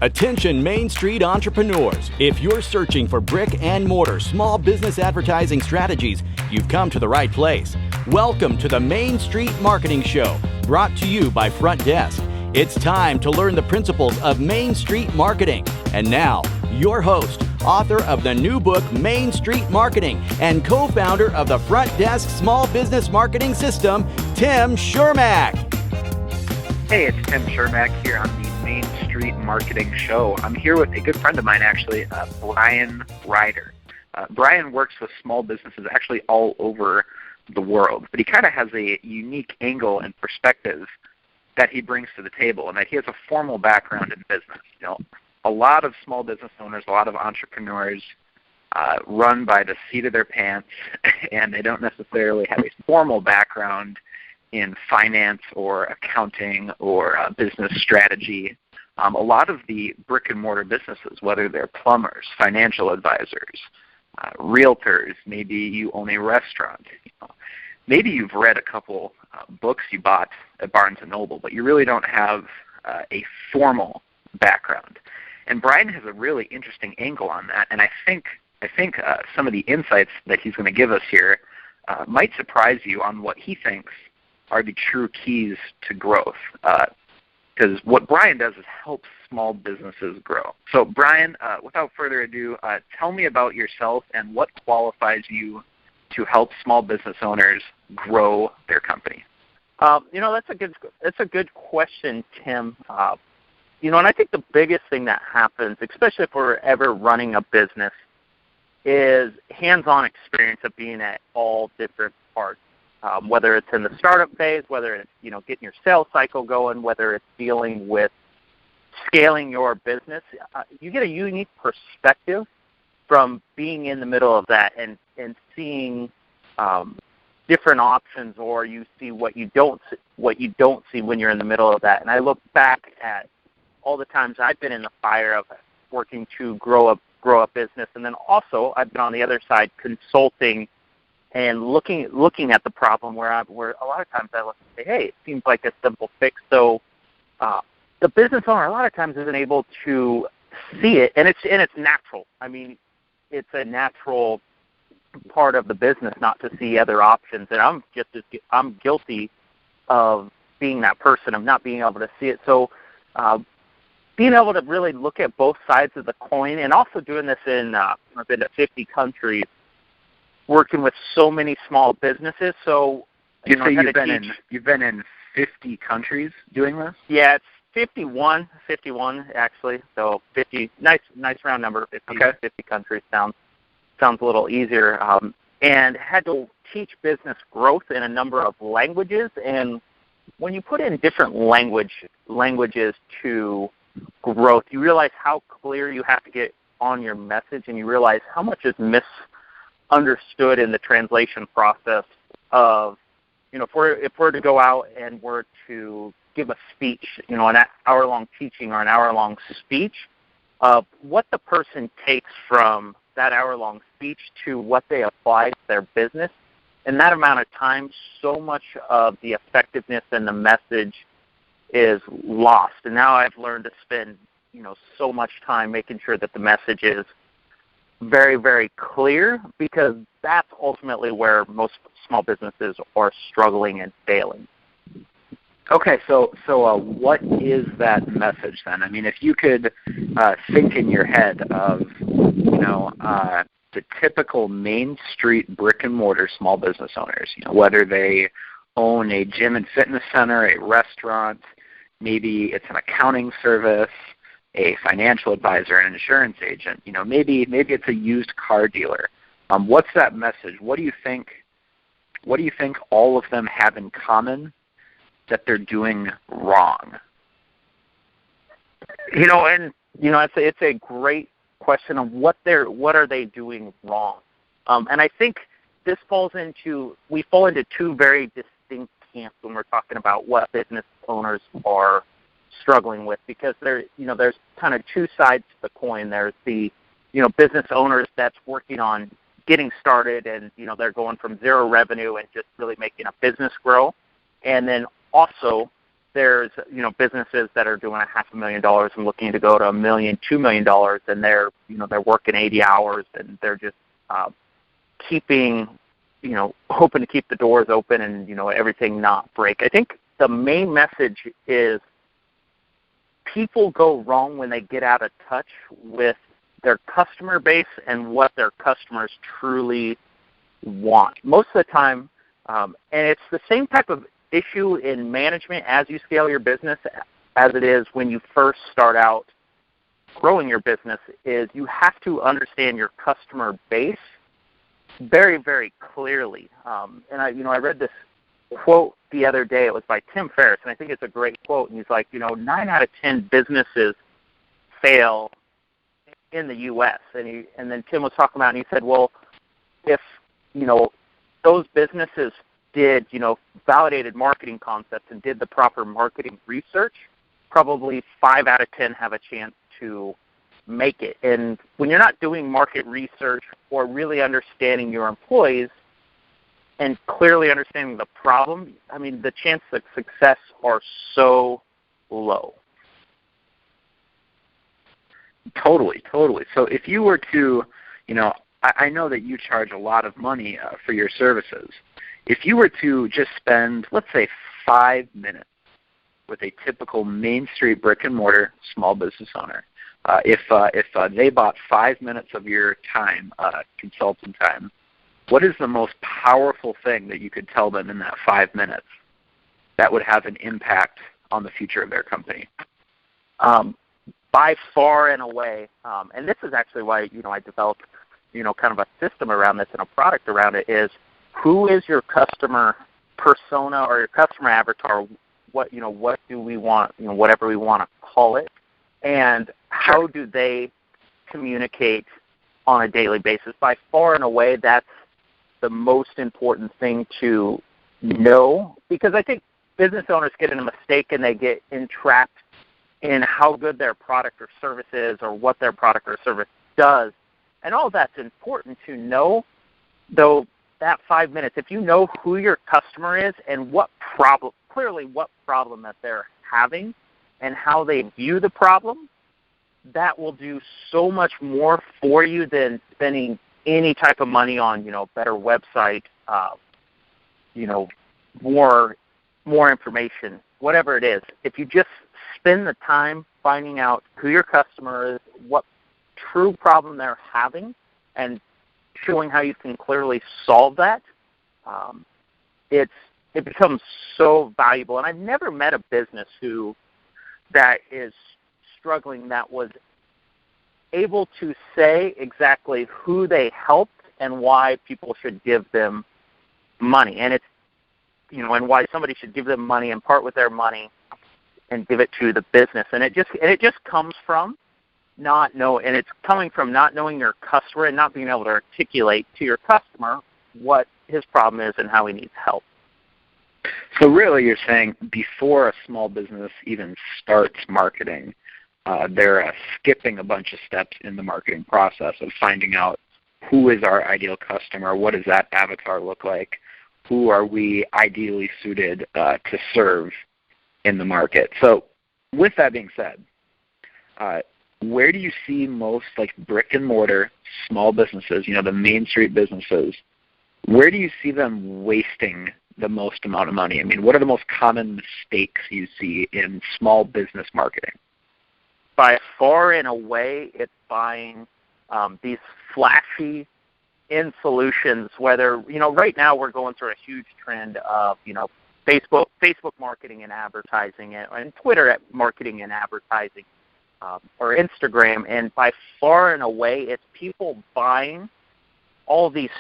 Attention Main Street entrepreneurs. If you're searching for brick and mortar small business advertising strategies, you've come to the right place. Welcome to the Main Street Marketing Show, brought to you by Front Desk. It's time to learn the principles of Main Street marketing. And now, your host, author of the new book Main Street Marketing and co-founder of the Front Desk Small Business Marketing System, Tim Shermack. Hey, it's Tim Shermack here on the Main Street Marketing Show. I'm here with a good friend of mine, actually, Bryan Ryder. Bryan works with small businesses actually all over the world, but he kind of has a unique angle and perspective that he brings to the table, and that he has a formal background in business. You know, a lot of small business owners, a lot of entrepreneurs run by the seat of their pants, and they don't necessarily have a formal background in finance or accounting or business strategy. A lot of the brick and mortar businesses, whether they're plumbers, financial advisors, realtors, maybe you own a restaurant, maybe you've read a couple books you bought at Barnes & Noble, but you really don't have a formal background. And Bryan has a really interesting angle on that, and I think some of the insights that he's going to give us here might surprise you on what he thinks are the true keys to growth. Because what Bryan does is help small businesses grow. So Bryan, without further ado, tell me about yourself and what qualifies you to help small business owners grow their company. That's a good question, Tim. And I think the biggest thing that happens, especially if we're ever running a business, is hands-on experience of being at all different parts. Whether it's in the startup phase, whether it's getting your sales cycle going, whether it's dealing with scaling your business, you get a unique perspective from being in the middle of that and seeing different options, or you see what you don't see when you're in the middle of that. And I look back at all the times I've been in the fire of working to grow a business, and then also I've been on the other side consulting and looking at the problem where a lot of times I look and say, hey, it seems like a simple fix. So the business owner a lot of times isn't able to see it, and it's natural. I mean, it's a natural part of the business not to see other options, and I'm guilty of being that person, of not being able to see it. So being able to really look at both sides of the coin, and also doing this I've been to 50 countries, working with so many small businesses. So you've been in 50 countries doing this? Yeah, it's 51 actually. So 50, nice round number. 50, okay. 50 countries sounds a little easier. And had to teach business growth in a number of languages. And when you put in different languages to growth, you realize how clear you have to get on your message, and you realize how much is misunderstood in the translation process of, if we're to go out and we're to give a speech, an hour-long teaching or an hour-long speech, what the person takes from that hour-long speech to what they apply to their business, in that amount of time, so much of the effectiveness and the message is lost. And now I've learned to spend, so much time making sure that the message is very, very clear, because that's ultimately where most small businesses are struggling and failing. Okay, so what is that message then? I mean, if you could think in your head of, the typical Main Street brick and mortar small business owners, whether they own a gym and fitness center, a restaurant, maybe it's an accounting service, a financial advisor, an insurance agent, maybe it's a used car dealer. What's that message? What do you think all of them have in common that they're doing wrong? It's a great question of what are they doing wrong. And I think we fall into two very distinct camps when we're talking about what business owners are struggling with, because there's kind of two sides to the coin. There's the business owners that's working on getting started, and they're going from zero revenue and just really making a business grow. And then also there's, businesses that are doing $500,000 and looking to go to $1 million, $2 million, and they're working 80 hours and they're just keeping, hoping to keep the doors open and, everything not break. I think the main message is people go wrong when they get out of touch with their customer base and what their customers truly want. Most of the time, and it's the same type of issue in management as you scale your business as it is when you first start out growing your business, is you have to understand your customer base very, very clearly. And I read this quote the other day. It was by Tim Ferriss, and I think it's a great quote. And he's like, 9 out of 10 businesses fail in the U.S. And then Tim was talking about, and he said, well, if those businesses did validated marketing concepts and did the proper marketing research, probably 5 out of 10 have a chance to make it. And when you're not doing market research or really understanding your employees and clearly understanding the problem, the chances of success are so low. Totally. So if you were to, I know that you charge a lot of money for your services. If you were to just spend, let's say, 5 minutes with a typical Main Street brick and mortar small business owner, if they bought 5 minutes of your time, consultant time, what is the most powerful thing that you could tell them in that 5 minutes that would have an impact on the future of their company? By far and away, and this is actually why I developed kind of a system around this and a product around it, is who is your customer persona or your customer avatar? What do we want? Whatever we want to call it, and how do they communicate on a daily basis? By far and away, that's the most important thing to know, because I think business owners get in a mistake and they get entrapped in how good their product or service is or what their product or service does. And all that's important to know, though that 5 minutes, if you know who your customer is and what problem that they're having and how they view the problem, that will do so much more for you than spending any type of money on, better website, more information, whatever it is. If you just spend the time finding out who your customer is, what true problem they're having, and showing how you can clearly solve that, it becomes so valuable. And I've never met a business that is struggling that was able to say exactly who they helped and why people should give them money. And it's, and why somebody should give them money and part with their money and give it to the business. And it just comes from it's coming from not knowing your customer and not being able to articulate to your customer what his problem is and how he needs help. So really you're saying before a small business even starts marketing, they're skipping a bunch of steps in the marketing process of finding out who is our ideal customer, what does that avatar look like, who are we ideally suited to serve in the market. So with that being said, where do you see most brick and mortar small businesses, the Main Street businesses, where do you see them wasting the most amount of money? What are the most common mistakes you see in small business marketing? By far and away, it's buying these flashy solutions, whether, right now we're going through a huge trend of, Facebook marketing and advertising, and Twitter marketing and advertising, or Instagram. And by far and away, it's people buying all these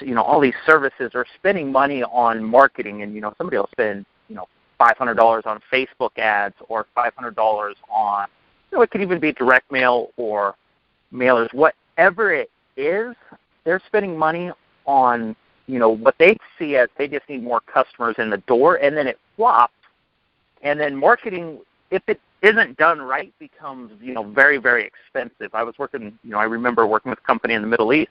services or spending money on marketing. And, somebody will spend, $500 on Facebook ads or $500 on, it could even be direct mail or mailers. Whatever it is, they're spending money on, what they see as they just need more customers in the door, and then it flops. And then marketing, if it isn't done right, becomes, very, very expensive. I was working, I remember working with a company in the Middle East,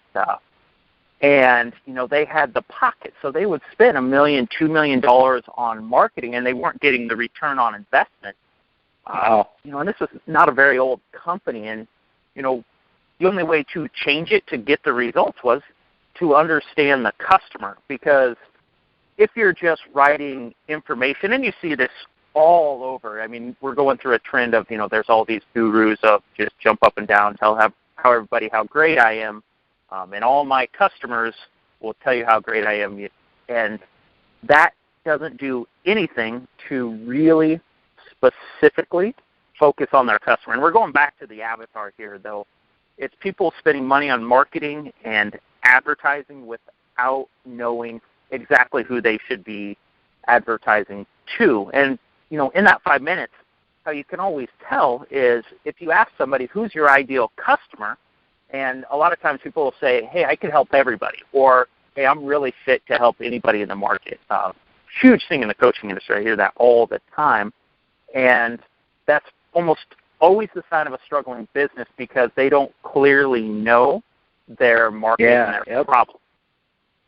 And, they had the pocket. So they would spend $1 million, $2 million on marketing, and they weren't getting the return on investment. Wow. And this was not a very old company. And, the only way to change it to get the results was to understand the customer. Because if you're just writing information, and you see this all over, I mean, we're going through a trend of, there's all these gurus of just jump up and down, tell everybody how great I am. And all my customers will tell you how great I am. And that doesn't do anything to really specifically focus on their customer. And we're going back to the avatar here, though. It's people spending money on marketing and advertising without knowing exactly who they should be advertising to. And, in that 5 minutes, how you can always tell is if you ask somebody, who's your ideal customer? And a lot of times people will say, hey, I can help everybody, or hey, I'm really fit to help anybody in the market. Huge thing in the coaching industry. I hear that all the time. And that's almost always the sign of a struggling business because they don't clearly know their market and their problem.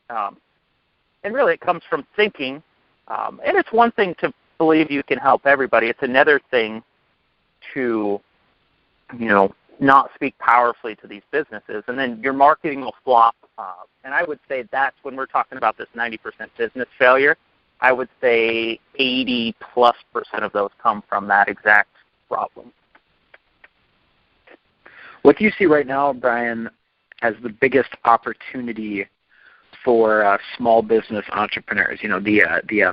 And really it comes from thinking. And it's one thing to believe you can help everybody. It's another thing to, not speak powerfully to these businesses, and then your marketing will flop. And I would say that's when we're talking about this 90% business failure. I would say 80+% of those come from that exact problem. What do you see right now, Bryan, as the biggest opportunity for small business entrepreneurs? The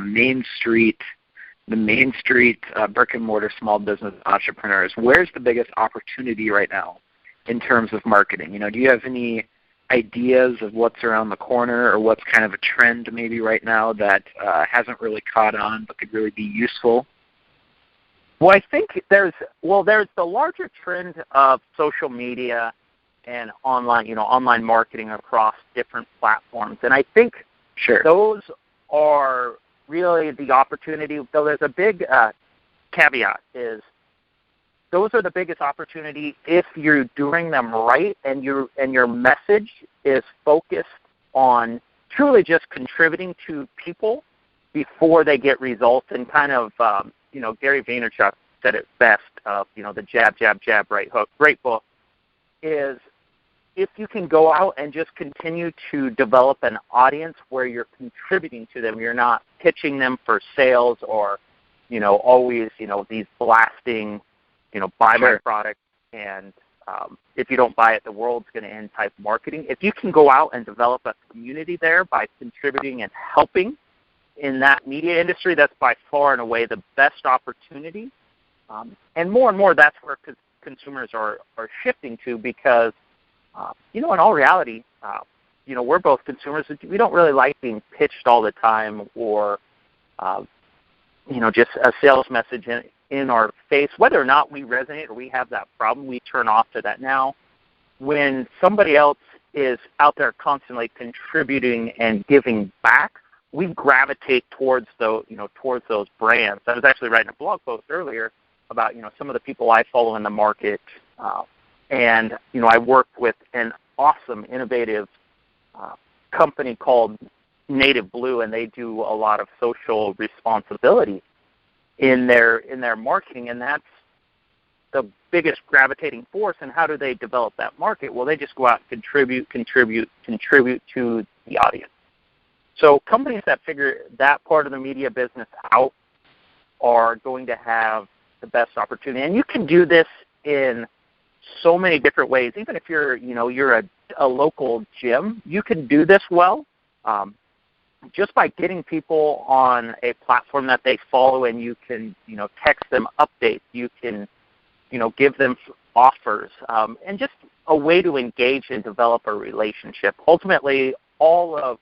Main Street brick and mortar small business entrepreneurs. Where's the biggest opportunity right now in terms of marketing? Do you have any ideas of what's around the corner or what's kind of a trend maybe right now that hasn't really caught on but could really be useful? Well, I think there's the larger trend of social media and online marketing across different platforms. And I think those are really the opportunity, though there's a big caveat, is those are the biggest opportunity if you're doing them right and your message is focused on truly just contributing to people before they get results. And kind of, Gary Vaynerchuk said it best, the jab, jab, jab, right hook. Great book. Is if you can go out and just continue to develop an audience where you're contributing to them, you're not pitching them for sales or, always, these blasting, buy my product and if you don't buy it, the world's going to end type marketing. If you can go out and develop a community there by contributing and helping in that media industry, that's by far and away the best opportunity. And more, that's where consumers are shifting to because, in all reality, we're both consumers. We don't really like being pitched all the time or, just a sales message in our face. Whether or not we resonate or we have that problem, we turn off to that. Now, when somebody else is out there constantly contributing and giving back, we gravitate towards those brands. I was actually writing a blog post earlier about, some of the people I follow in the market. And, I work with an awesome, innovative company called Native Blue, and they do a lot of social responsibility in their marketing, and that's the biggest gravitating force. And how do they develop that market? Well, they just go out and contribute to the audience. So companies that figure that part of the media business out are going to have the best opportunity. And you can do this in so many different ways. Even if you're a local gym, you can do this well. Just by getting people on a platform that they follow, and you can, text them updates, you can, give them offers, and just a way to engage and develop a relationship. Ultimately, all of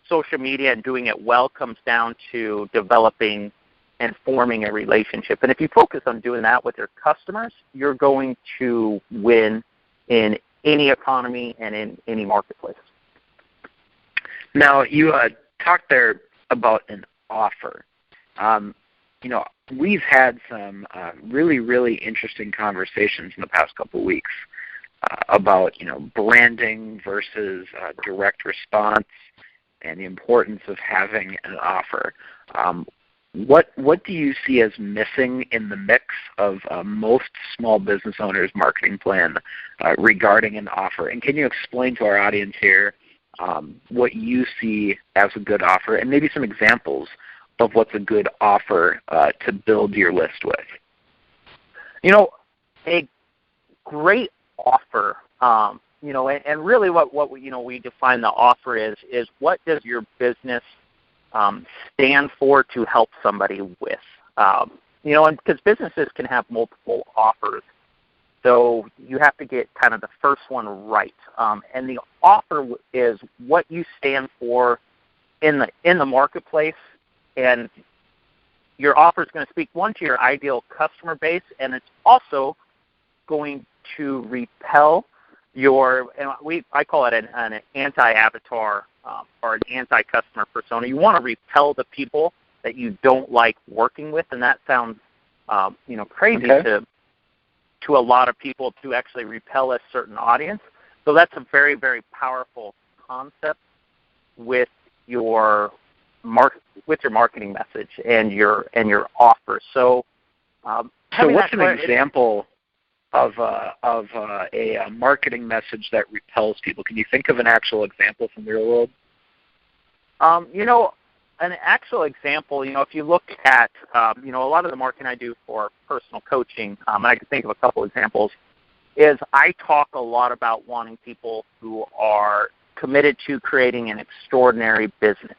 social media and doing it well comes down to developing and forming a relationship. And if you focus on doing that with your customers, you're going to win in any economy and in any marketplace. Now, you talked there about an offer. We've had some really, really interesting conversations in the past couple of weeks about branding versus direct response and the importance of having an offer. What do you see as missing in the mix of most small business owners' marketing plan regarding an offer? And can you explain to our audience here what you see as a good offer and maybe some examples of what's a good offer to build your list with? A great offer, and really what we define the offer is what does your business stand for to help somebody with? And because businesses can have multiple offers, so you have to get kind of the first one right. And the offer is what you stand for in the marketplace, and your offer is going to speak, one, to your ideal customer base, and it's also going to repel I call it an anti-avatar or an anti-customer persona. You want to repel the people that you don't like working with, and that sounds crazy to a lot of people, to actually repel a certain audience. So that's a very, very powerful concept with your marketing message and your offer. So what's an example of a marketing message that repels people? Can you think of an actual example from the real world? An actual example, if you look at, a lot of the marketing I do for personal coaching, and I can think of a couple examples, is I talk a lot about wanting people who are committed to creating an extraordinary business.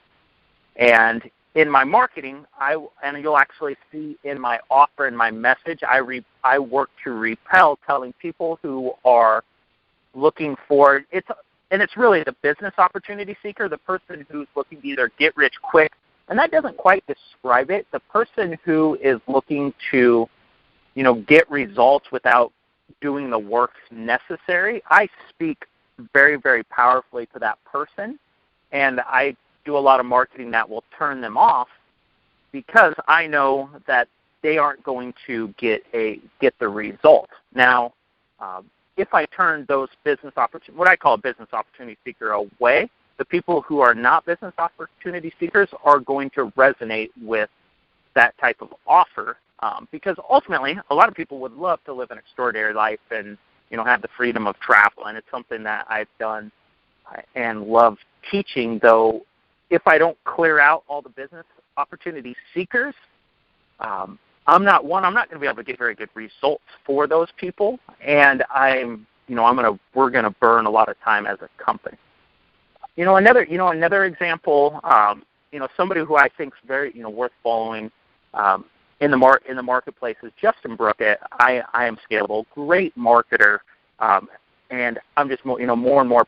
And in my marketing, and you'll actually see in my offer and my message, I work to repel telling people who are looking for it. And it's really the business opportunity seeker, the person who's looking to either get rich quick, and that doesn't quite describe it. The person who is looking to, get results without doing the work necessary. I speak very, very powerfully to that person, and I do a lot of marketing that will turn them off because I know that they aren't going to get the result. Now, if I turn those what I call a business opportunity seeker away, the people who are not business opportunity seekers are going to resonate with that type of offer because ultimately a lot of people would love to live an extraordinary life and have the freedom of travel, and it's something that I've done and love teaching. Though if I don't clear out all the business opportunity seekers, I'm not going to be able to get very good results for those people, and we're going to burn a lot of time as a company. Another example, somebody who I think is very, worth following in the marketplace is Justin Brook at I Am Scalable, great marketer, and I'm just more and more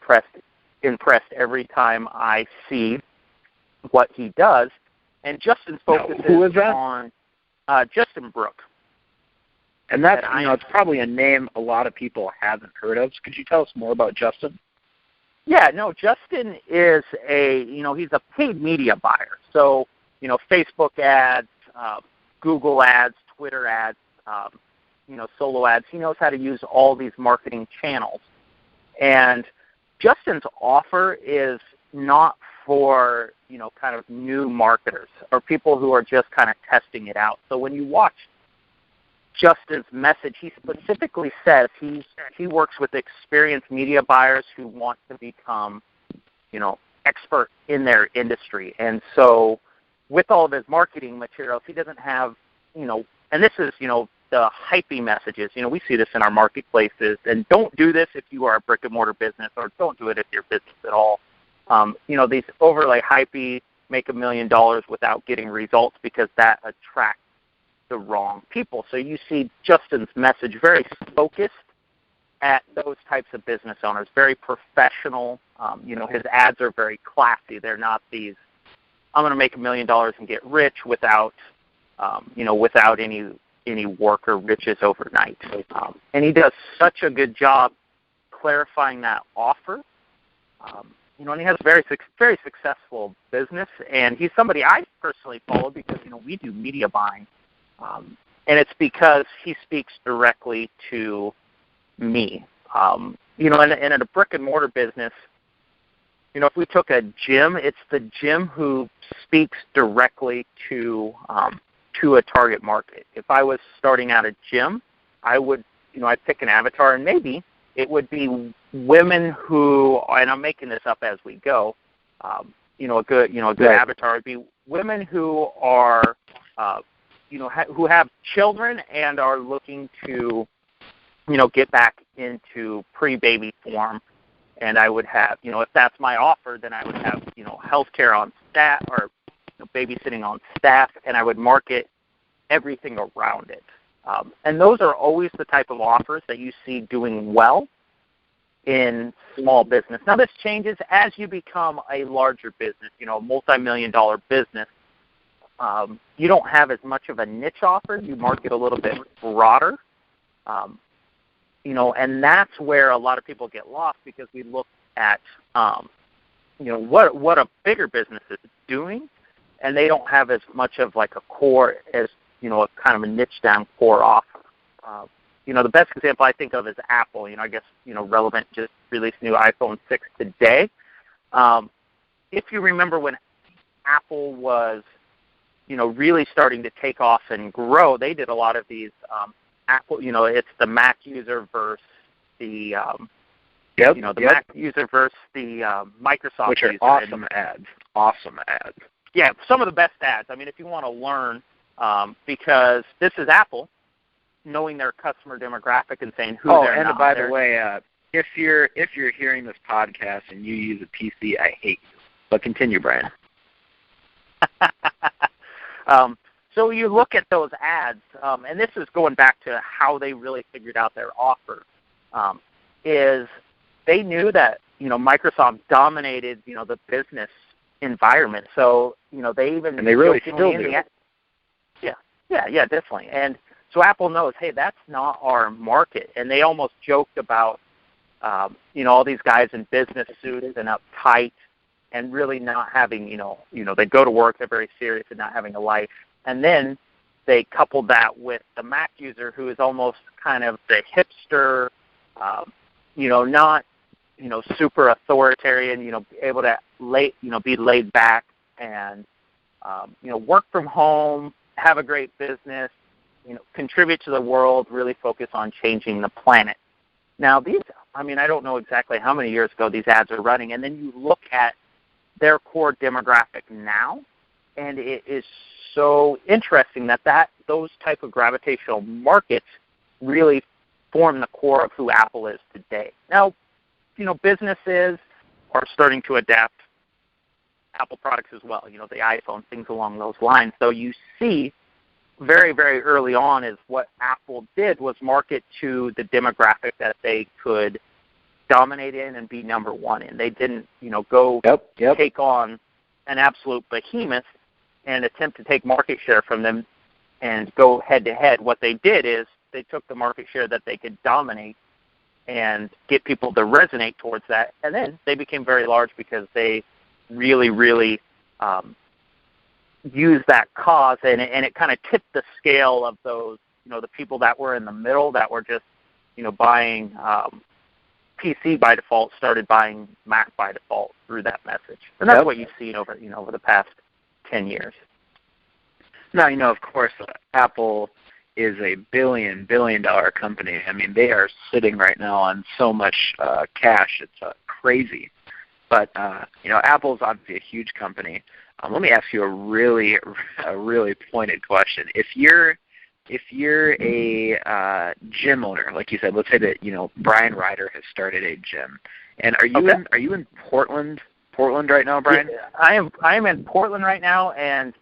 impressed every time I see what he does. And Justin's focus is on Justin Brook. And that's, it's probably a name a lot of people haven't heard of. So could you tell us more about Justin? Yeah, no, Justin is he's a paid media buyer. So, Facebook ads, Google ads, Twitter ads, solo ads. He knows how to use all these marketing channels. And Justin's offer is not for, kind of new marketers or people who are just kind of testing it out. So when you watch Justin's message, he specifically says he works with experienced media buyers who want to become, expert in their industry. And so with all of his marketing materials, he doesn't have, and this is, the hypey messages. We see this in our marketplaces, and don't do this if you are a brick and mortar business, or don't do it if you're a business at all. These overly hypey, make $1 million without getting results, because that attracts the wrong people. So you see Justin's message very focused at those types of business owners, very professional. His ads are very classy. They're not these, I'm going to make $1 million and get rich without any work or riches overnight. And he does such a good job clarifying that offer. And he has a very successful business, and he's somebody I personally follow because, we do media buying. And it's because he speaks directly to me. you know, and in a brick and mortar business, you know, if we took a gym, it's the gym who speaks directly to a target market. If I was starting out a gym, I would, you know, I'd pick an avatar, and maybe it would be women who, and I'm making this up as we go, you know, a good Right. avatar would be women who are, you know, who have children and are looking to, you know, get back into pre-baby form. And I would have, you know, if that's my offer, then I would have, you know, healthcare on staff or, you know, babysitting on staff, and I would market everything around it. And those are always the type of offers that you see doing well in small business. Now, this changes as you become a larger business, you know, a multi-million-dollar business. You don't have as much of a niche offer. You market a little bit broader. You know, and that's where a lot of people get lost because we look at, you know, what a bigger business is doing, and they don't have as much of like a core as, you know, a kind of a niche down core offer. You know, the best example I think of is Apple. You know, I guess, you know, Relevant just released new iPhone 6 today. If you remember when Apple was, you know, really starting to take off and grow, they did a lot of these Apple, you know, it's the Mac user versus the, you know, the Mac user versus the Microsoft Which are user. awesome ads. Awesome ads. Yeah, some of the best ads. I mean, if you want to learn, because this is Apple, knowing their customer demographic and saying who they're not. Oh, and by the way, if you're hearing this podcast and you use a PC, I hate you. But continue, Bryan. So you look at those ads, and this is going back to how they really figured out their offer, is they knew that, you know, Microsoft dominated, you know, the business environment. So, you know, they even... And they really still do. Yeah, definitely. And so Apple knows, hey, that's not our market. And they almost joked about, you know, all these guys in business suits and uptight and really not having, you know, they go to work, they're very serious and not having a life. And then they coupled that with the Mac user who is almost kind of the hipster, you know, not, you know, super authoritarian, you know, able to be laid back and, you know, work from home, have a great business, you know, contribute to the world, really focus on changing the planet. Now, these, I mean, I don't know exactly how many years ago these ads are running, and then you look at their core demographic now, and it is so interesting that those type of gravitational markets really form the core of who Apple is today. Now, you know, businesses are starting to adapt Apple products as well, you know, the iPhone, things along those lines. So you see very, very early on is what Apple did was market to the demographic that they could dominate in and be number one in. They didn't, you know, go take on an absolute behemoth and attempt to take market share from them and go head-to-head. What they did is they took the market share that they could dominate and get people to resonate towards that, and then they became very large because they really, really used that cause, and it kind of tipped the scale of those, you know, the people that were in the middle that were just, you know, buying PC by default, started buying Mac by default through that message. And that's what you've seen over the past 10 years. Now, you know, of course, Apple is a billion-dollar company. I mean, they are sitting right now on so much cash. It's crazy. But, you know, Apple's obviously a huge company. Let me ask you a really pointed question. If you're a gym owner, like you said, let's say that, you know, Bryan Ryder has started a gym, and are you in Portland right now, Bryan? Yeah, I am in Portland right now, and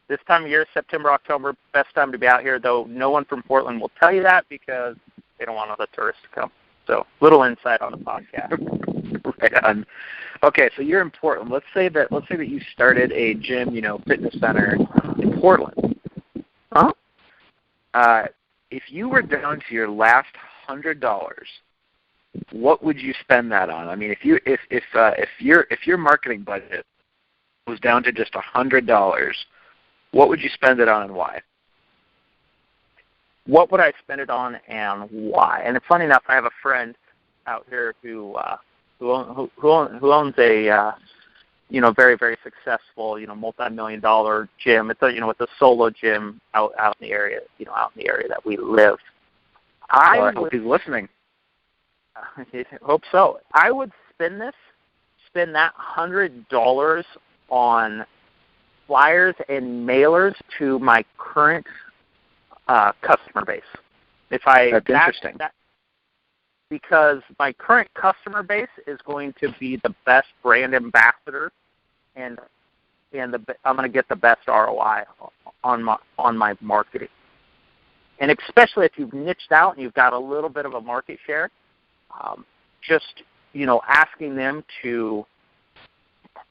this time of year, September, October, best time to be out here. Though no one from Portland will tell you that because they don't want all the tourists to come. So, little insight on the podcast. Right on. Okay, so you're in Portland. Let's say that you started a gym, you know, fitness center in Portland. If you were down to your last $100, what would you spend that on? I mean, if your marketing budget was down to just $100, what would you spend it on and why? What would I spend it on and why? And it's funny enough, I have a friend out here who owns a very, very successful, multi-million-dollar gym. It's it's a solo gym out in the area, out in the area that we live. I hope he's listening. I hope so. I would spend that $100 on flyers and mailers to my current customer base. That's interesting. Because my current customer base is going to be the best brand ambassador, and I'm going to get the best ROI on my marketing. And especially if you've niched out and you've got a little bit of a market share, just asking them to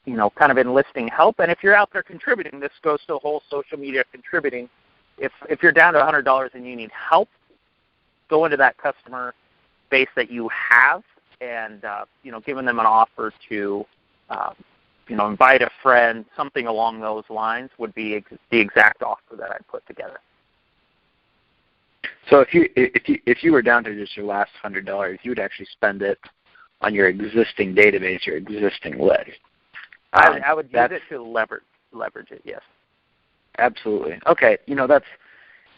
kind of enlisting help. And if you're out there contributing, this goes to the whole social media contributing. If you're down to $100 and you need help, go into that customer base that you have, and giving them an offer to invite a friend, something along those lines would be the exact offer that I put together. So if you were down to just your last $100, you would actually spend it on your existing database, your existing list. I would use it to leverage it. Yes. Absolutely. Okay.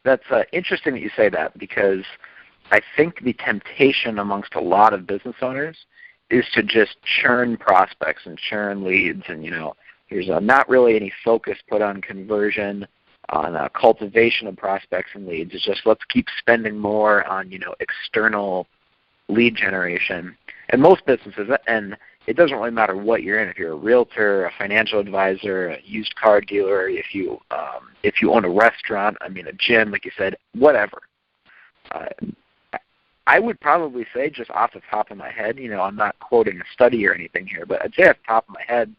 That's interesting that you say that, because I think the temptation amongst a lot of business owners is to just churn prospects and churn leads, and there's not really any focus put on conversion, on cultivation of prospects and leads. It's just let's keep spending more on external lead generation. And most businesses, and it doesn't really matter what you're in, if you're a realtor, a financial advisor, a used car dealer, if you own a restaurant, a gym, like you said, whatever. I would probably say, just off the top of my head, I'm not quoting a study or anything here, but I'd say off the top of my head,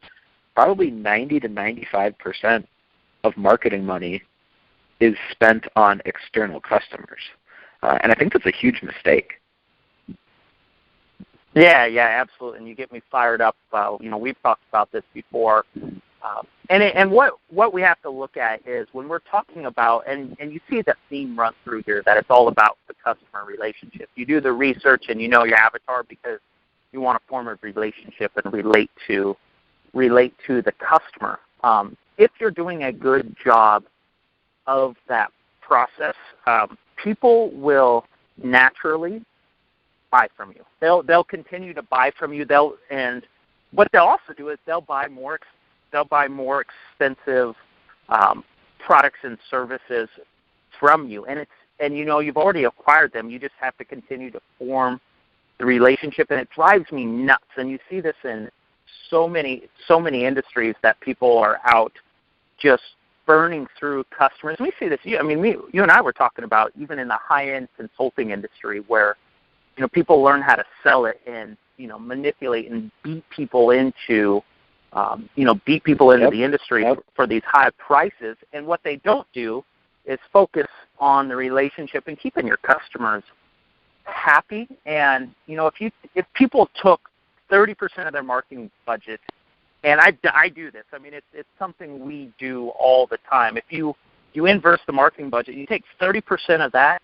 probably 90 to 95% of marketing money is spent on external customers. And I think that's a huge mistake. Yeah, absolutely. And you get me fired up. We've talked about this before. And what we have to look at is when we're talking about, and you see the theme run through here, that it's all about the customer relationship. You do the research and you know your avatar because you want to form a relationship and relate to the customer. If you're doing a good job of that process, people will naturally buy from you. They'll continue to buy from you. And what they'll also do is they'll buy more expensive products and services from you. And you've already acquired them. You just have to continue to form the relationship, and it drives me nuts. And you see this in so many industries that people are out just burning through customers. We see this. You and I were talking about even in the high-end consulting industry where people learn how to sell it and manipulate and beat people into the industry for these high prices. And what they don't do is focus on the relationship and keeping your customers happy. And if people took 30% of their marketing budget, and I do this. It's something we do all the time. If you inverse the marketing budget, you take 30% of that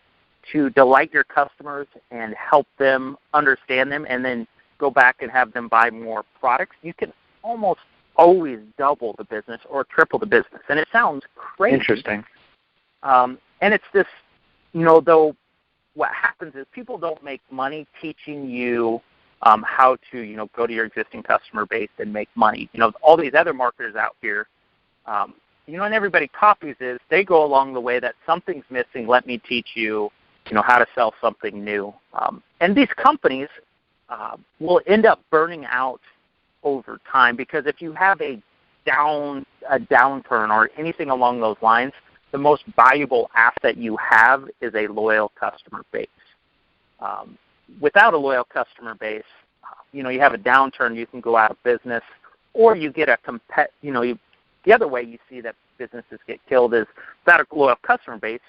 to delight your customers and help them understand them, and then go back and have them buy more products, you can almost always double the business or triple the business. And it sounds crazy. Interesting. And it's this, though what happens is people don't make money teaching you how to, go to your existing customer base and make money. All these other marketers out here, and everybody copies this. They go along the way that something's missing. Let me teach you, how to sell something new. And these companies will end up burning out over time, because if you have a downturn or anything along those lines, the most valuable asset you have is a loyal customer base. Without a loyal customer base, you have a downturn, you can go out of business, or you get the other way you see that businesses get killed is without a loyal customer base.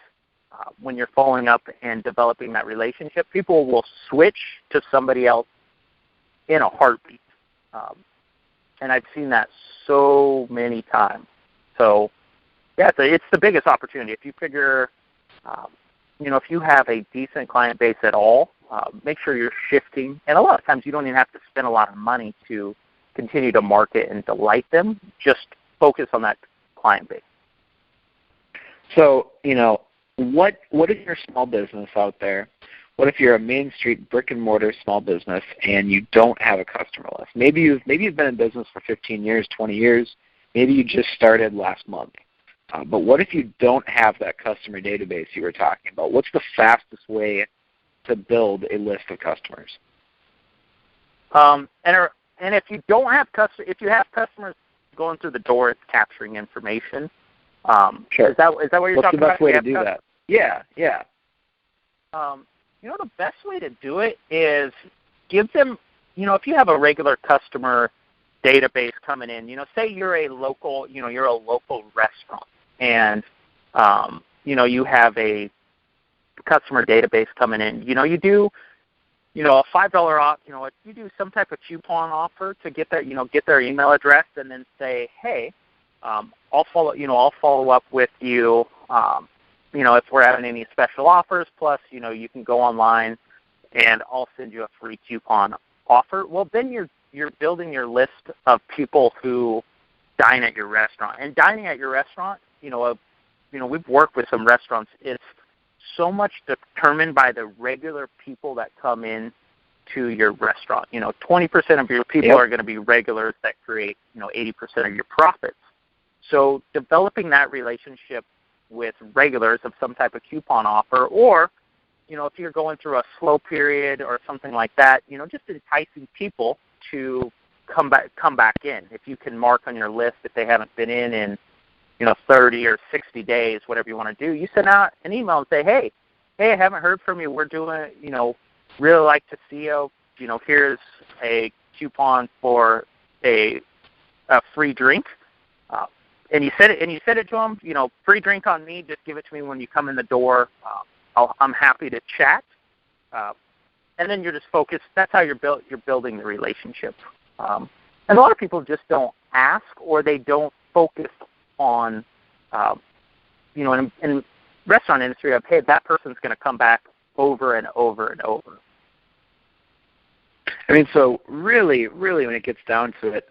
When you're following up and developing that relationship, people will switch to somebody else in a heartbeat. And I've seen that so many times. So, yeah, it's the biggest opportunity. If you figure, if you have a decent client base at all, Make sure you're shifting. And a lot of times you don't even have to spend a lot of money to continue to market and delight them. Just focus on that client base. So, what is your small business out there? What if you're a Main Street brick and mortar small business and you don't have a customer list? Maybe you've been in business for 15 years, 20 years. Maybe you just started last month. But what if you don't have that customer database you were talking about? What's the fastest way to build a list of customers? And if you don't have if you have customers going through the door, it's capturing information. Sure. Is that what you're talking about? What's the best way to do that? Yeah. The best way to do it is give them, if you have a regular customer database coming in, say you're a local restaurant and, you have a customer database coming in, you do, a $5 off, you do some type of coupon offer to get their email address and then say, hey, I'll follow up with you, if we're having any special offers, plus, you can go online and I'll send you a free coupon offer. Well, then you're building your list of people who dine at your restaurant. And dining at your restaurant, we've worked with some restaurants. It's so much determined by the regular people that come in to your restaurant. 20% of your people are going to be regulars that create, 80% of your profits. So developing that relationship with regulars of some type of coupon offer, or, if you're going through a slow period or something like that, just enticing people to come back in. If you can mark on your list if they haven't been in 30 or 60 days, whatever you want to do, you send out an email and say, hey, I haven't heard from you. We're doing, really like to see you. Here's a coupon for a free drink. And you said it to them, free drink on me. Just give it to me when you come in the door. I'm happy to chat. And then you're just focused. That's how you're building the relationship. And a lot of people just don't ask, or they don't focus on, in restaurant industry, of, hey, that person's going to come back over and over and over. I mean, so really, when it gets down to it,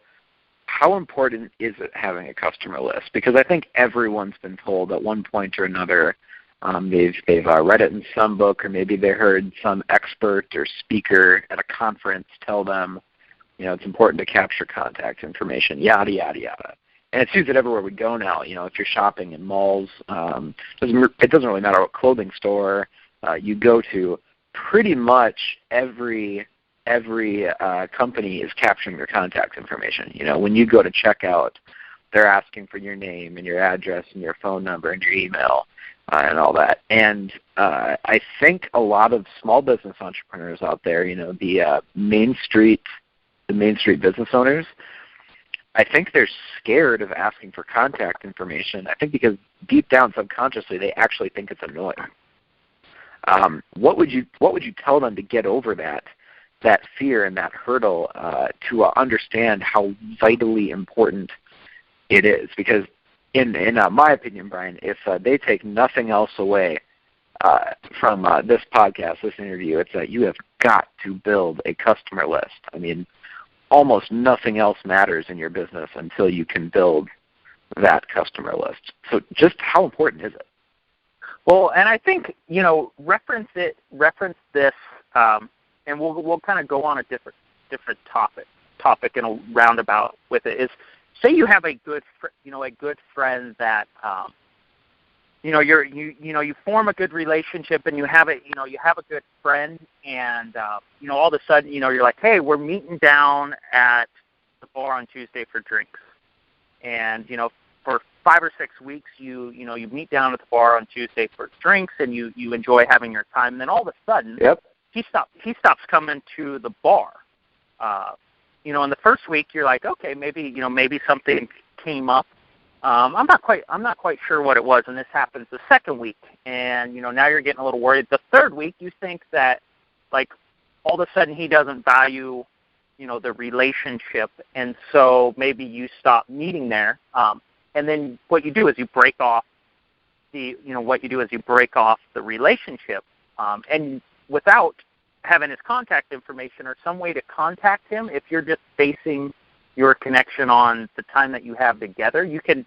how important is it having a customer list? Because I think everyone's been told at one point or another, they've read it in some book, or maybe they heard some expert or speaker at a conference tell them, it's important to capture contact information, yada, yada, yada. And it's used everywhere we go now. If you're shopping in malls, it doesn't really matter what clothing store you go to, pretty much every company is capturing your contact information. When you go to checkout, they're asking for your name and your address and your phone number and your email and all that. And I think a lot of small business entrepreneurs out there, the Main Street business owners, I think they're scared of asking for contact information. I think because deep down subconsciously they actually think it's annoying. What would you tell them to get over that fear and that hurdle to understand how vitally important it is? Because in my opinion, Bryan, if they take nothing else away from this podcast, this interview, it's that you have got to build a customer list. I mean, almost nothing else matters in your business until you can build that customer list. So just how important is it? Well, and I think, reference this, and we'll kind of go on a different topic in a roundabout with it. Is, say you have a good friend that you form a good relationship, and you have a good friend, and all of a sudden you're like, hey, we're meeting down at the bar on Tuesday for drinks, and for 5 or 6 weeks you meet down at the bar on Tuesday for drinks, and you enjoy having your time, and then all of a sudden he stops coming to the bar. In the first week you're like, okay, maybe something came up. I'm not quite sure what it was, and this happens the second week, and now you're getting a little worried. The third week you think that, like, all of a sudden he doesn't value the relationship, and so maybe you stop meeting there. And then what you do is you break off the relationship, and without having his contact information or some way to contact him. If you're just basing your connection on the time that you have together, you can,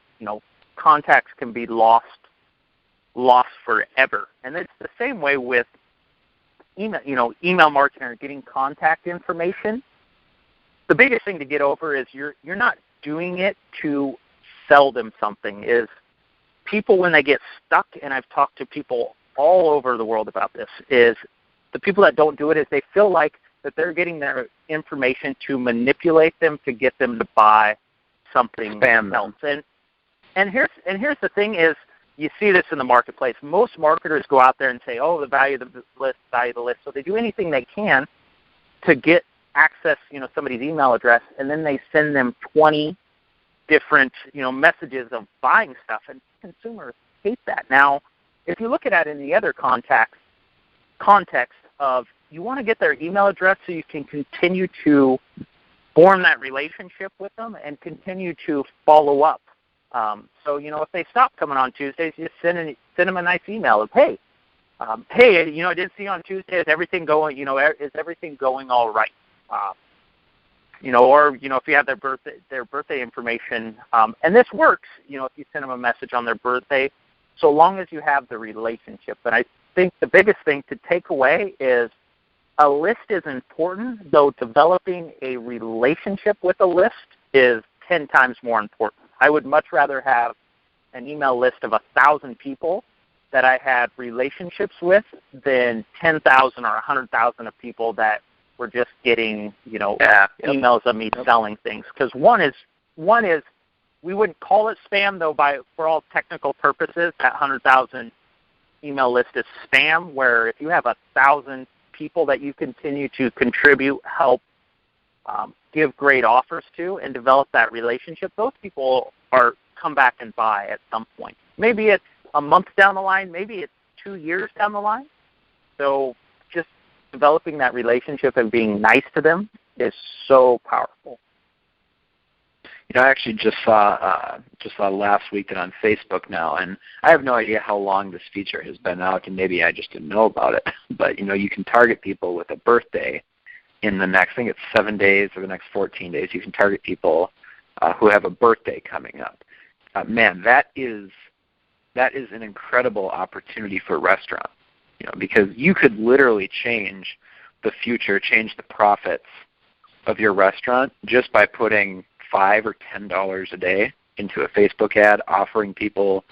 contacts can be lost forever. And it's the same way with email marketing or getting contact information. The biggest thing to get over is you're not doing it to sell them something. Is people, when they get stuck, and I've talked to people all over the world about this, is the people that don't do it is they feel like that they're getting their information to manipulate them to get them to buy something else. And here's the thing is, you see this in the marketplace. Most marketers go out there and say, oh, the value of the list. So they do anything they can to get access, somebody's email address, and then they send them 20 different, messages of buying stuff, and consumers hate that. Now, if you look at it in the other context of you want to get their email address so you can continue to form that relationship with them and continue to follow up. So, if they stop coming on Tuesdays, you just send them a nice email of, hey, I did see you on Tuesday. Is everything going, is everything going all right? Or, if you have their birthday information, and this works, if you send them a message on their birthday, so long as you have the relationship. And I think the biggest thing to take away is a list is important, though developing a relationship with a list is 10 times more important. I would much rather have an email list of 1,000 people that I had relationships with than 10,000 or 100,000 of people that were just getting, emails of me selling things. Because one is we wouldn't call it spam, though for all technical purposes, that 100,000 email list is spam, where if you have 1,000 people that you continue to contribute, help, give great offers to, and develop that relationship, those people come back and buy at some point. Maybe it's a month down the line, maybe it's 2 years down the line. So just developing that relationship and being nice to them is so powerful. I actually just saw last week that on Facebook now, and I have no idea how long this feature has been out, and maybe I just didn't know about it. But you can target people with a birthday in the next, I think it's 7 days or the next 14 days. You can target people who have a birthday coming up. Man, that is an incredible opportunity for restaurants. Because you could literally change the future, change the profits of your restaurant just by putting $5 or $10 a day into a Facebook ad, offering people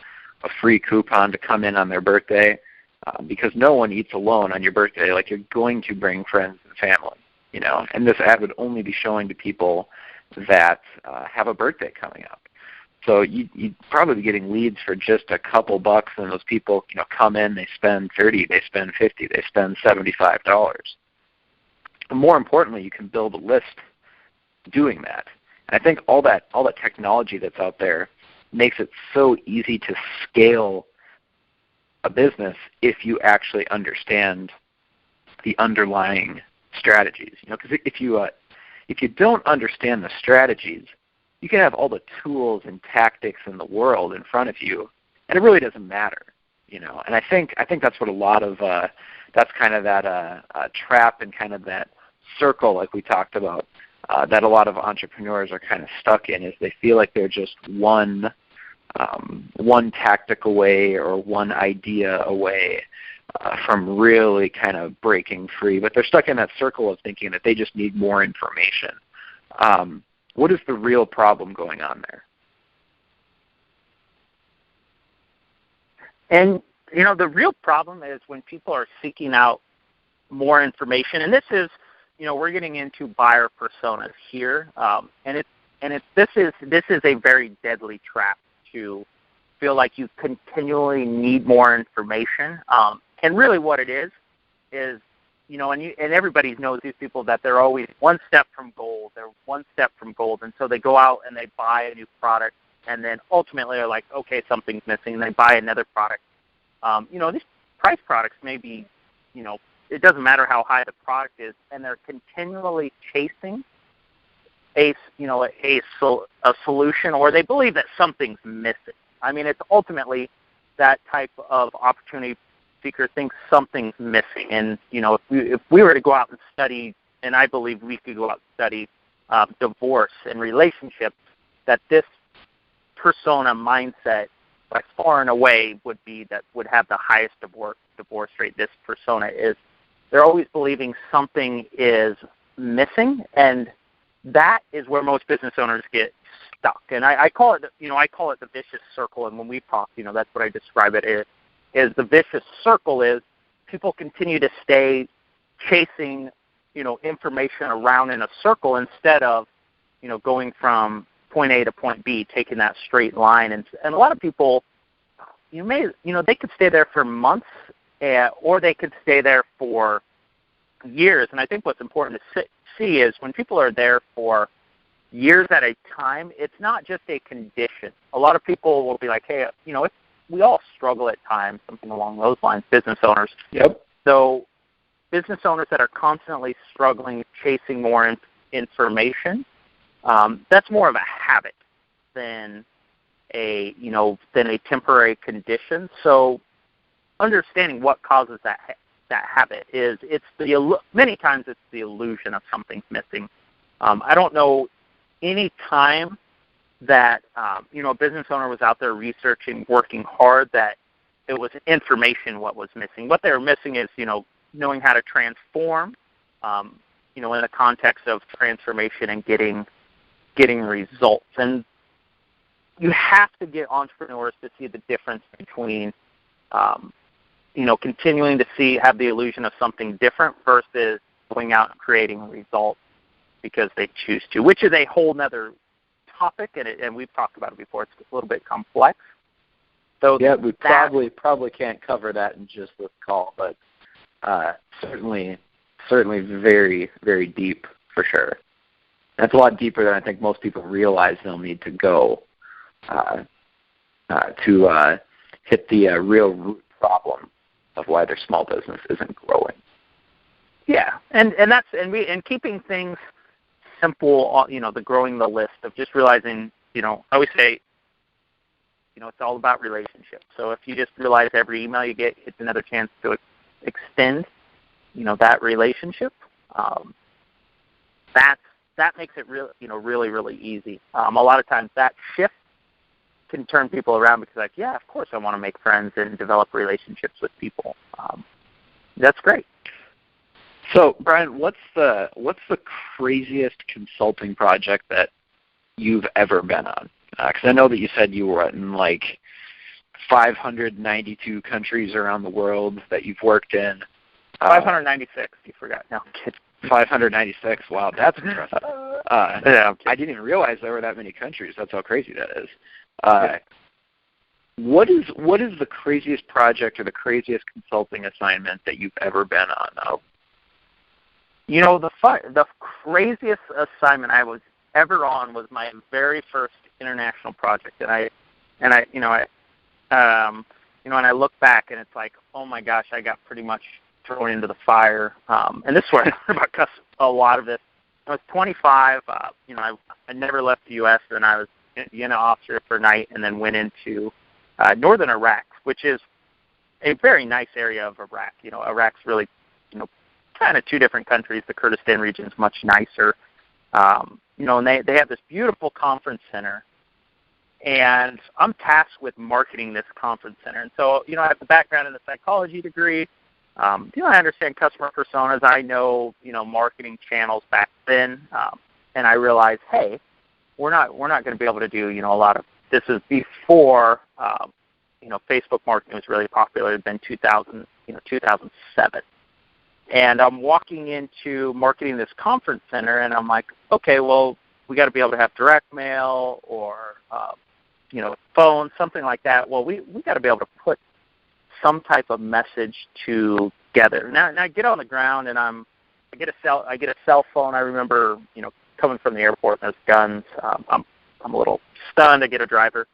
a free coupon to come in on their birthday, because no one eats alone on your birthday. Like, you're going to bring friends and family, and this ad would only be showing to people that have a birthday coming up. So you'd probably be getting leads for just a couple bucks, and those people, come in, they spend $30, they spend $50, they spend $75. And more importantly, you can build a list doing that. And I think all that technology that's out there makes it so easy to scale a business if you actually understand the underlying strategies. Because if you don't understand the strategies, you can have all the tools and tactics in the world in front of you, and it really doesn't matter. And I think that's what a lot of that's kind of that trap and kind of that circle, like we talked about, that a lot of entrepreneurs are kind of stuck in, is they feel like they're just one tactic away or one idea away from really kind of breaking free. But they're stuck in that circle of thinking that they just need more information. What is the real problem going on there? And, the real problem is when people are seeking out more information, and this is, we're getting into buyer personas here, this is a very deadly trap to feel like you continually need more information. And really what it is, and everybody knows these people that they're always one step from gold. They're one step from gold, and so they go out and they buy a new product, and then ultimately are like, okay, something's missing, and they buy another product. These price products may be, it doesn't matter how high the product is, and they're continually chasing a solution, or they believe that something's missing. I mean, it's ultimately that type of opportunity seeker thinks something's missing. And, if we were to go out and study, and I believe we could go out and study divorce and relationships, that this persona mindset by far and away would have the highest divorce rate. This persona is, they're always believing something is missing, and that is where most business owners get stuck. And I call it the vicious circle. And when we talk, that's what I describe it is the vicious circle is people continue to stay chasing, information around in a circle instead of, going from point A to point B, taking that straight line. And a lot of people, they could stay there for months, or they could stay there for years. And I think what's important to see is when people are there for years at a time, it's not just a condition. A lot of people will be like, hey, we all struggle at times, something along those lines, business owners. Yep. So business owners that are constantly struggling, chasing more information, that's more of a habit than a temporary condition. So understanding what causes that habit is many times it's the illusion of something's missing. I don't know any time that a business owner was out there researching, working hard, that it was information what was missing. What they were missing is knowing how to transform, in the context of transformation and getting results. And you have to get entrepreneurs to see the difference between continuing to have the illusion of something different versus going out and creating results because they choose to, which is a whole nother topic, and we've talked about it before. It's a little bit complex. So yeah, we probably can't cover that in just this call, but certainly very, very deep for sure. That's a lot deeper than I think most people realize they'll need to go to hit the real root problem of why their small business isn't growing. Yeah, and keeping things simple, the growing the list of just realizing, I always say, it's all about relationships. So if you just realize every email you get, it's another chance to extend, that relationship. That makes it really, really easy. A lot of times that shift can turn people around because, yeah, of course I want to make friends and develop relationships with people. That's great. So, Bryan, what's the craziest consulting project that you've ever been on? Because I know that you said you were in 592 countries around the world that you've worked in. 596. You forgot. No, I'm kidding. 596. Wow, that's impressive. Yeah, I didn't even realize there were that many countries. That's how crazy that is. What is the craziest project or the craziest consulting assignment that you've ever been on? The craziest assignment I was ever on was my very first international project, and I look back and it's like, oh my gosh, I got pretty much thrown into the fire. And this is where I learned about a lot of this. I was 25. I never left the U.S. and I was in Vienna, Austria for a night, and then went into northern Iraq, which is a very nice area of Iraq. Iraq's really, kind of two different countries. The Kurdistan region is much nicer. And they have this beautiful conference center. And I'm tasked with marketing this conference center. And so, I have the background in the psychology degree. I understand customer personas. I know, marketing channels back then. And I realized, hey, we're not going to be able to do, a lot of, this is before, Facebook marketing was really popular. It had been 2007. And I'm walking into marketing this conference center, and I'm like, okay, well, we got to be able to have direct mail or, phone, something like that. Well, we got to be able to put some type of message together. Now I get on the ground, and I get a cell phone. I remember, coming from the airport, and there's guns. I'm a little stunned. I get a driver.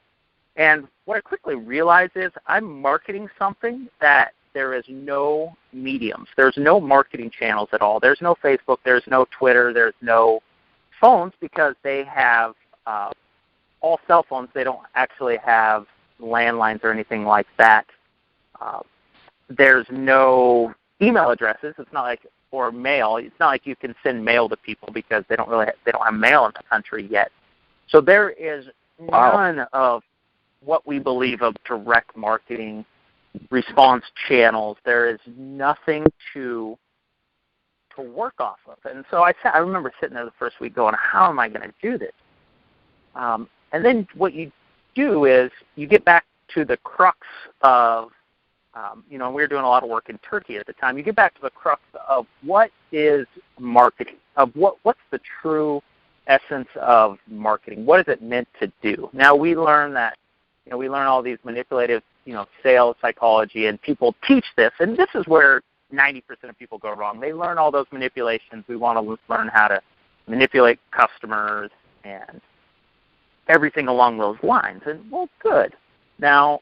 And what I quickly realize is I'm marketing something that there is no mediums. There's no marketing channels at all. There's no Facebook. There's no Twitter. There's no phones because they have all cell phones. They don't actually have landlines or anything like that. there's no email addresses. It's not like, or mail. It's not like you can send mail to people because they don't have mail in the country yet. So there is none of what we believe of direct marketing response channels. There is nothing to work off of. And so I remember sitting there the first week going, how am I going to do this? And then what you do is you get back to the crux of, we were doing a lot of work in Turkey at the time. You get back to the crux of what is marketing, of what's the true essence of marketing. What is it meant to do? Now we learn that, we learn all these manipulative, sales psychology, and people teach this, and this is where 90% of people go wrong. They learn all those manipulations. We want to learn how to manipulate customers and everything along those lines. And, well, good. Now,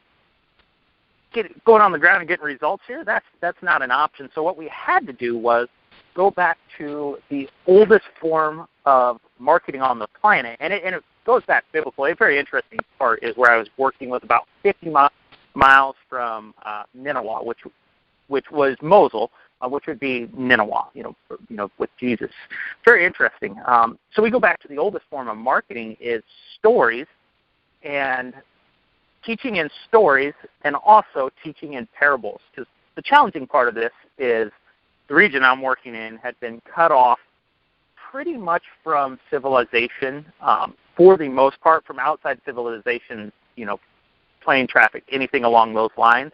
going on the ground and getting results here, that's not an option. So what we had to do was go back to the oldest form of marketing on the planet, and it goes back biblically. A very interesting part is where I was working with about 50 miles from Nineveh, which was Mosul, which would be Nineveh, with Jesus. Very interesting. So we go back to the oldest form of marketing is stories, and teaching in stories, and also teaching in parables. Because the challenging part of this is the region I'm working in had been cut off pretty much from civilization, for the most part, from outside civilization, plane traffic, anything along those lines,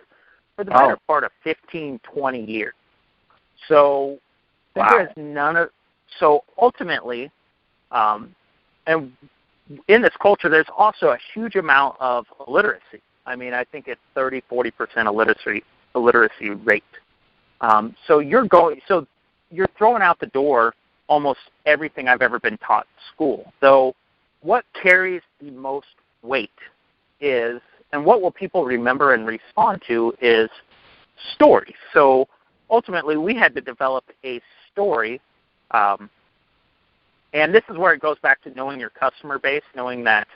for the better part of 15, 20 years. So there is so ultimately, and in this culture, there's also a huge amount of illiteracy. I mean, I think it's 30, 40% illiteracy rate. So you're throwing out the door almost everything I've ever been taught in school. So what carries the most weight is, and what will people remember and respond to, is stories. So ultimately, we had to develop a story, and this is where it goes back to knowing your customer base, knowing that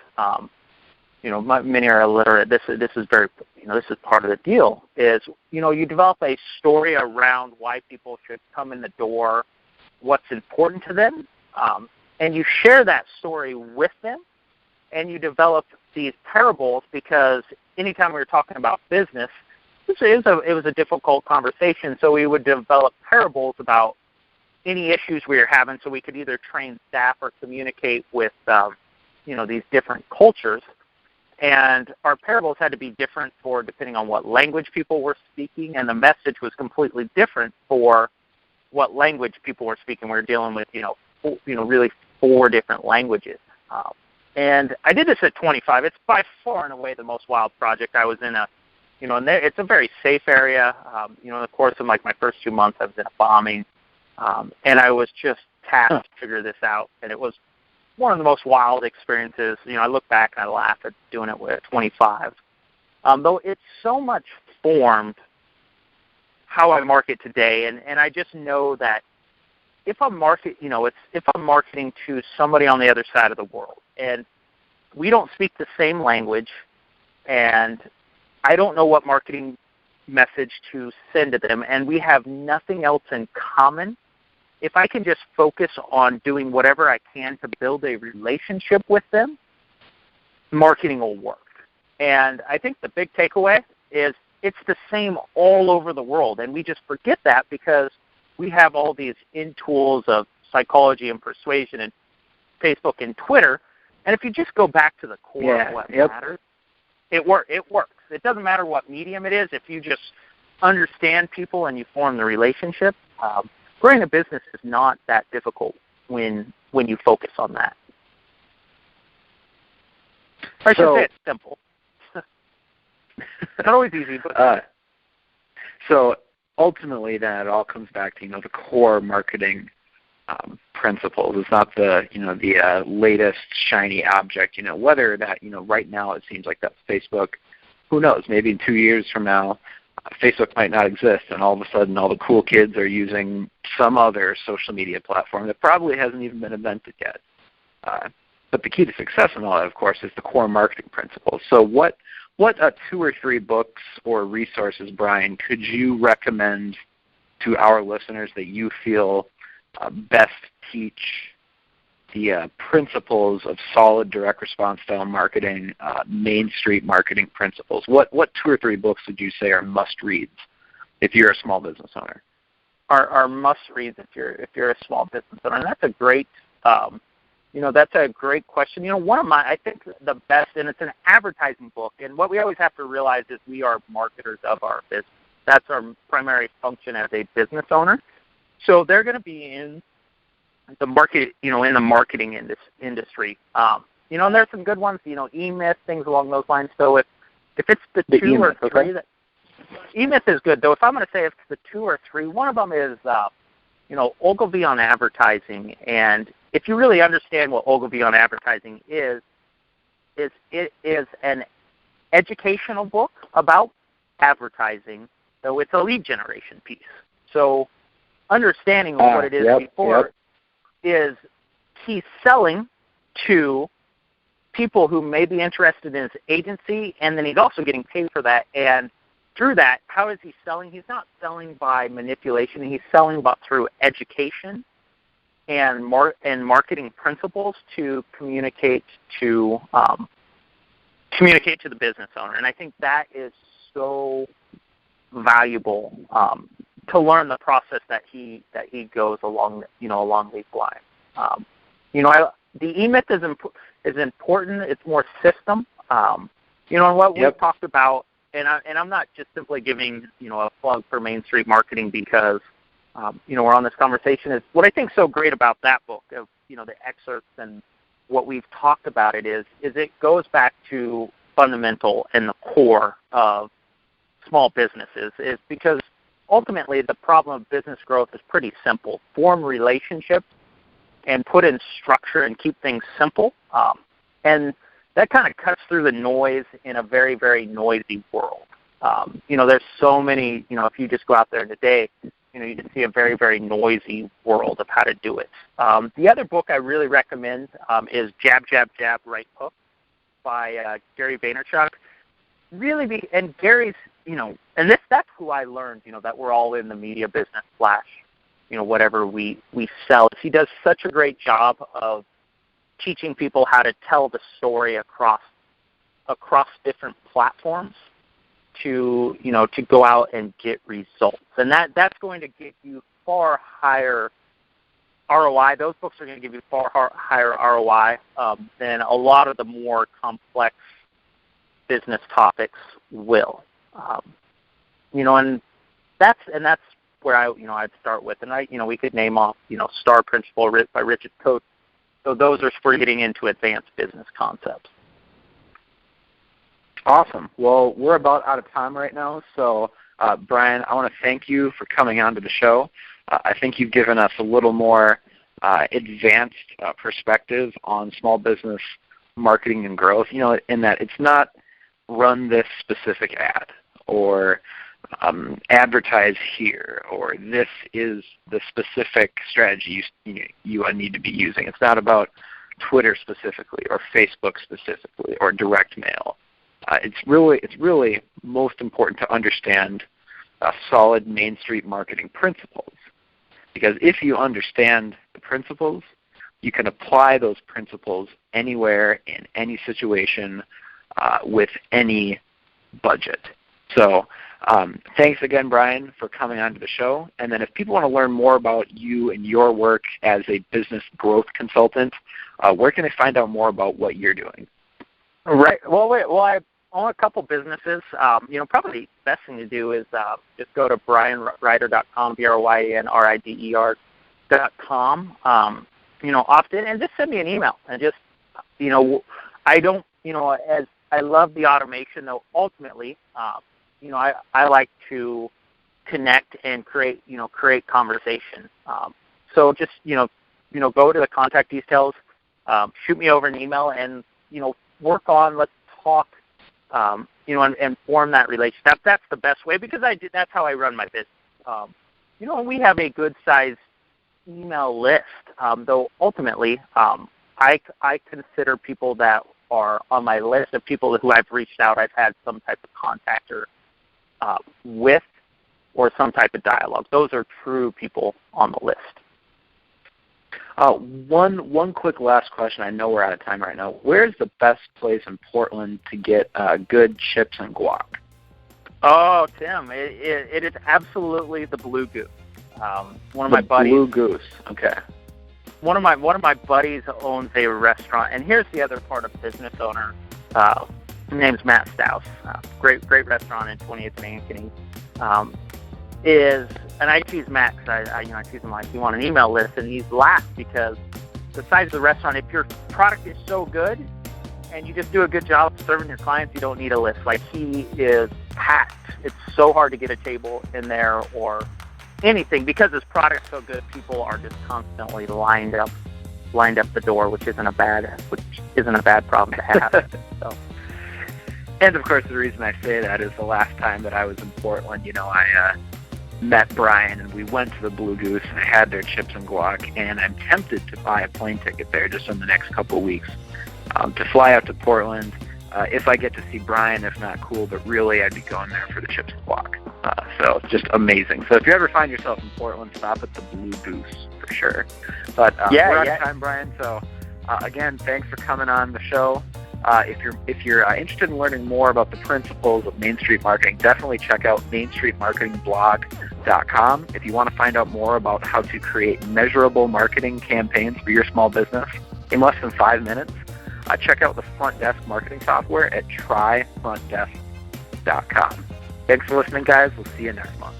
many are illiterate. This is very, this is part of the deal. Is you develop a story around why people should come in the door, what's important to them, and you share that story with them, and you develop these parables, because anytime we were talking about business, it was a difficult conversation, so we would develop parables about any issues we were having, so we could either train staff or communicate with these different cultures. And our parables had to be different depending on what language people were speaking, and the message was completely different for what language people were speaking. We were dealing with really 4 different languages. And I did this at 25. It's by far and away the most wild project. I was in and it's a very safe area. In the course of my first 2 months, I was in a bombing, and I was just tasked to figure this out. And it was one of the most wild experiences. I look back and I laugh at doing it at 25. Though it's so much formed how I market today, and I just know that if I'm marketing to somebody on the other side of the world, and we don't speak the same language, and I don't know what marketing message to send to them, and we have nothing else in common, if I can just focus on doing whatever I can to build a relationship with them, marketing will work. And I think the big takeaway is it's the same all over the world, and we just forget that because we have all these tools of psychology and persuasion and Facebook and Twitter, and if you just go back to the core of what matters, it works. It doesn't matter what medium it is. If you just understand people and you form the relationship, growing a business is not that difficult when you focus on that. I should say it's simple. Not always easy, but so ultimately, then it all comes back to the core marketing principles. It's not the the latest shiny object. Whether that right now it seems like that's Facebook. Who knows? Maybe in 2 years from now, Facebook might not exist, and all of a sudden, all the cool kids are using some other social media platform that probably hasn't even been invented yet. But the key to success in all that, of course, is the core marketing principles. So what What 2 or 3 books or resources, Bryan, could you recommend to our listeners that you feel best teach the principles of solid direct response style marketing, Main Street marketing principles? What 2 or 3 books would you say are must-reads if you're a small business owner? Are must-reads if you're a small business owner? And that's a great that's a great question. One of I think the best, and it's an advertising book, and what we always have to realize is we are marketers of our business. That's our primary function as a business owner. So they're going to be in the market, in the marketing industry. And there's some good ones, E-Myth, things along those lines. So if it's the 2 or 3, okay. E-Myth is good, though. If I'm going to say if it's the 2 or 3, one of them is, Ogilvy on advertising. And if you really understand what Ogilvy on advertising is it is an educational book about advertising, though it's a lead generation piece. So understanding what it is before is he's selling to people who may be interested in his agency, and then he's also getting paid for that. And through that, how is he selling? He's not selling by manipulation. He's selling through education and marketing principles to communicate to the business owner. And I think that is so valuable to learn the process that he goes along these lines. The E-Myth is important. It's more system. And what we've talked about. And I'm not just simply giving, a plug for Main Street Marketing because, we're on this conversation. Is what I think so great about that book of, the excerpts and what we've talked about is it goes back to fundamental and the core of small businesses is because ultimately the problem of business growth is pretty simple. Form relationships and put in structure and keep things simple. And that kind of cuts through the noise in a very, very noisy world. There's so many, if you just go out there today, you just see a very, very noisy world of how to do it. The other book I really recommend is Jab, Jab, Jab, Right Hook by Gary Vaynerchuk. And Gary's, and that's who I learned, that we're all in the media business / whatever we sell. He does such a great job of teaching people how to tell the story across different platforms to go out and get results. And that's going to give you far higher ROI. Those books are going to give you far higher ROI than a lot of the more complex business topics will. And that's where I'd start with. And we could name off, STAR Principle by Richard Coates. So those are for getting into advanced business concepts. Awesome. Well, we're about out of time right now. So, Bryan, I want to thank you for coming on to the show. I think you've given us a little more advanced perspective on small business marketing and growth, in that it's not run this specific ad or advertise here, or this is the specific strategy you need to be using. It's not about Twitter specifically or Facebook specifically or direct mail. It's really most important to understand solid Main Street marketing principles, because if you understand the principles, you can apply those principles anywhere in any situation with any budget. So thanks again, Bryan, for coming on to the show. And then if people want to learn more about you and your work as a business growth consultant, where can they find out more about what you're doing? Right. Well, I own a couple businesses. Probably the best thing to do is just go to bryanrider.com, BRYANRIDER.com, often, and just send me an email. And just, I don't, as I love the automation, though, ultimately, I like to connect and create conversation. So just, go to the contact details, shoot me over an email, and, work on, let's talk, and form that relationship. That's the best way, because that's how I run my business. We have a good-sized email list, though ultimately I consider people that are on my list of people who I've reached out. I've had some type of contact or with, or some type of dialogue. Those are true people on the list. One quick last question. I know we're out of time right now. Where's the best place in Portland to get good chips and guac? Oh, Tim, it is absolutely the Blue Goose. One of my buddies. Blue Goose. Okay. One of my buddies owns a restaurant, and here's the other part of business owner. His name's Matt Stouse. Great restaurant in 28th and Ankeny. And I tease Matt because I tease him like, you want an email list, and he's laughed because the size of the restaurant, if your product is so good and you just do a good job serving your clients, you don't need a list. Like, he is packed. It's so hard to get a table in there or anything because his product's so good. People are just constantly lined up the door, which isn't a bad problem to have. So. And of course, the reason I say that is the last time that I was in Portland, I met Bryan, and we went to the Blue Goose and had their chips and guac, and I'm tempted to buy a plane ticket there just in the next couple of weeks to fly out to Portland. If I get to see Bryan, if not, cool, but really I'd be going there for the chips and guac. So it's just amazing. So if you ever find yourself in Portland, stop at the Blue Goose for sure. But we're out of time, Bryan. So again, thanks for coming on the show. If you're interested in learning more about the principles of Main Street marketing, definitely check out mainstreetmarketingblog.com. If you want to find out more about how to create measurable marketing campaigns for your small business in less than 5 minutes, check out the Front Desk marketing software at tryfrontdesk.com. Thanks for listening, guys. We'll see you next month.